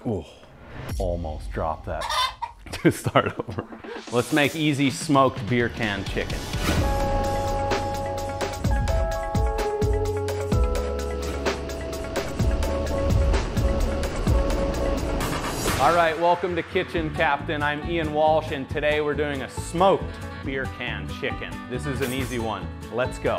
Oh, almost dropped that to start over. Let's make easy smoked beer can chicken. All right, welcome to Kitchen Captain. I'm Ian Walsh, and today we're doing a smoked beer can chicken. This is an easy one. Let's go.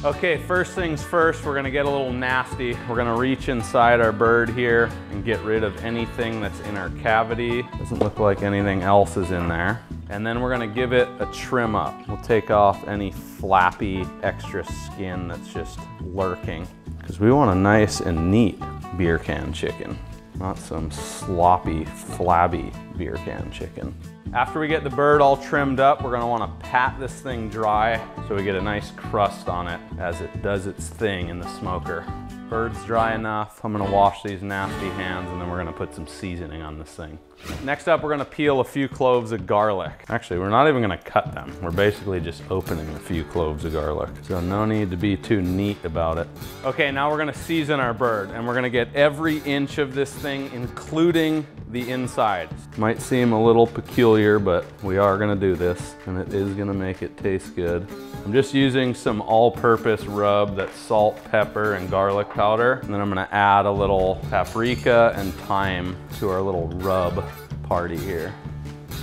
Okay, first things first, we're gonna get a little nasty. We're gonna reach inside our bird here and get rid of anything that's in our cavity. Doesn't look like anything else is in there. And then we're gonna give it a trim up. We'll take off any flappy extra skin that's just lurking, because we want a nice and neat beer can chicken. Not some sloppy, flabby beer can chicken. After we get the bird all trimmed up, we're gonna wanna pat this thing dry so we get a nice crust on it as it does its thing in the smoker. Bird's dry enough. I'm gonna wash these nasty hands, and then we're gonna put some seasoning on this thing. Next up, we're gonna peel a few cloves of garlic. Actually, we're not even gonna cut them. We're basically just opening a few cloves of garlic. So no need to be too neat about it. Okay, now we're gonna season our bird, and we're gonna get every inch of this thing, including the inside. Might seem a little peculiar, but we are gonna do this, and it is gonna make it taste good. I'm just using some all-purpose rub that's salt, pepper, and garlic powder. And then I'm gonna add a little paprika and thyme to our little rub party here.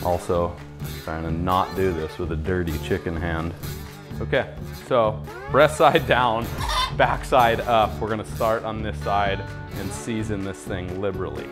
Also, trying to not do this with a dirty chicken hand. Okay, so breast side down, back side up. We're gonna start on this side and season this thing liberally.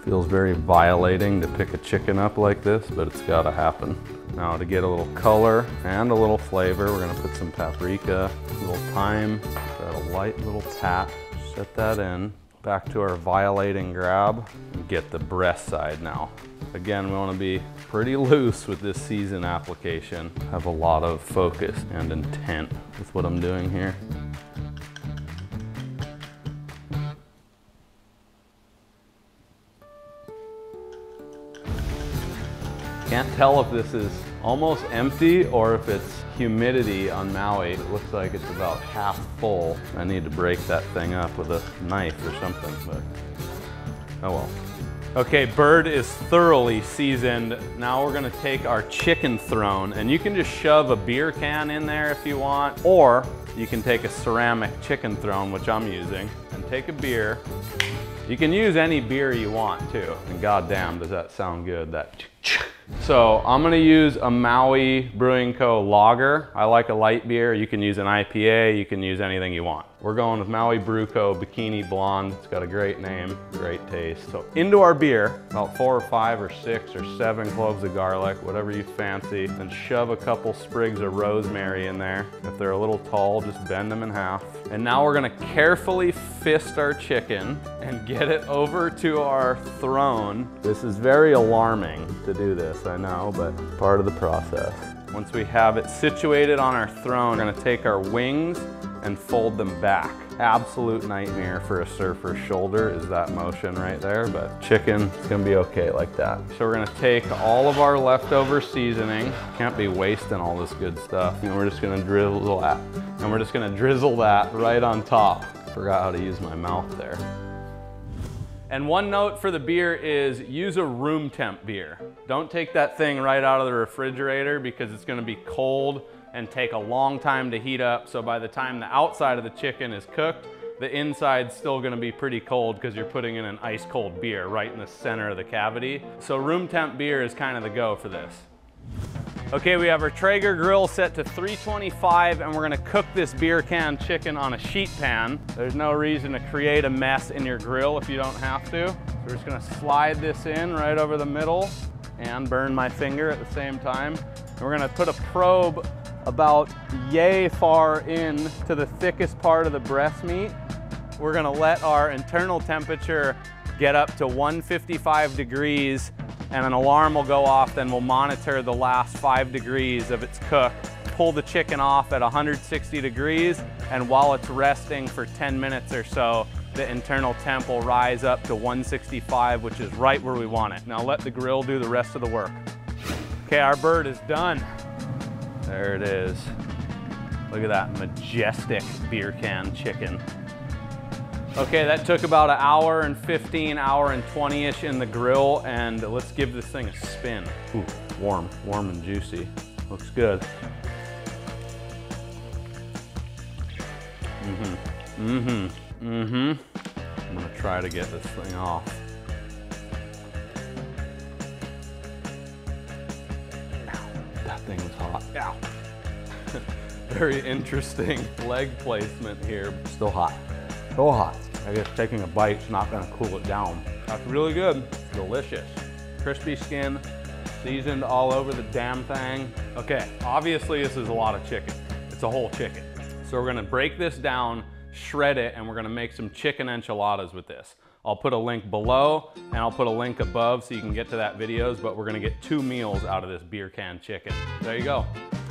Feels very violating to pick a chicken up like this, but it's gotta happen. Now to get a little color and a little flavor, we're gonna put some paprika, a little thyme, add a light little tap, set that in. Back to our violating grab and get the breast side now. Again, we wanna be pretty loose with this season application. Have a lot of focus and intent with what I'm doing here. Can't tell if this is almost empty or if it's humidity on Maui. It looks like it's about half full. I need to break that thing up with a knife or something, but oh well. Okay, bird is thoroughly seasoned. Now we're gonna take our chicken throne, and you can just shove a beer can in there if you want, or you can take a ceramic chicken throne, which I'm using, and take a beer. You can use any beer you want too, and goddamn, does that sound good, that. So I'm gonna use a Maui Brewing Co. lager. I like a light beer. You can use an IPA, you can use anything you want. We're going with Maui Brew Co. Bikini Blonde. It's got a great name, great taste. So into our beer, about 4 or 5 or 6 or 7 cloves of garlic, whatever you fancy. Then shove a couple sprigs of rosemary in there. If they're a little tall, just bend them in half. And now we're gonna carefully fist our chicken and get it over to our throne. This is very alarming to do this, I know, but part of the process. Once we have it situated on our throne, we're gonna take our wings and fold them back. Absolute nightmare for a surfer's shoulder is that motion right there, but chicken is gonna be okay like that. So we're gonna take all of our leftover seasoning. Can't be wasting all this good stuff. And we're just gonna drizzle that. And we're just gonna drizzle that right on top. Forgot how to use my mouth there. And one note for the beer is use a room temp beer. Don't take that thing right out of the refrigerator because it's gonna be cold and take a long time to heat up. So by the time the outside of the chicken is cooked, the inside's still gonna be pretty cold because you're putting in an ice cold beer right in the center of the cavity. So room temp beer is kind of the go for this. Okay, we have our Traeger grill set to 325, and we're gonna cook this beer can chicken on a sheet pan. There's no reason to create a mess in your grill if you don't have to. So we're just gonna slide this in right over the middle and burn my finger at the same time. And we're gonna put a probe about yay far in to the thickest part of the breast meat. We're gonna let our internal temperature get up to 155 degrees, and an alarm will go off. Then we'll monitor the last 5 degrees of its cook. Pull the chicken off at 160 degrees, and while it's resting for 10 minutes or so, the internal temp will rise up to 165, which is right where we want it. Now let the grill do the rest of the work. Okay, our bird is done. There it is. Look at that majestic beer can chicken. Okay, that took about an hour and 15, hour and 20-ish in the grill, and let's give this thing a spin. Ooh, warm and juicy. Looks good. I'm gonna try to get this thing off. Ow, that thing was hot. Ow. Very interesting leg placement here. Still hot. So hot. I guess taking a bite's not gonna cool it down. That's really good. Delicious. Crispy skin, seasoned all over the damn thing. Okay, obviously this is a lot of chicken. It's a whole chicken. So we're gonna break this down, shred it, and we're gonna make some chicken enchiladas with this. I'll put a link below and I'll put a link above so you can get to that videos, but we're gonna get 2 meals out of this beer can chicken. There you go.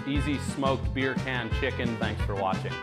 Easy smoked beer can chicken. Thanks for watching.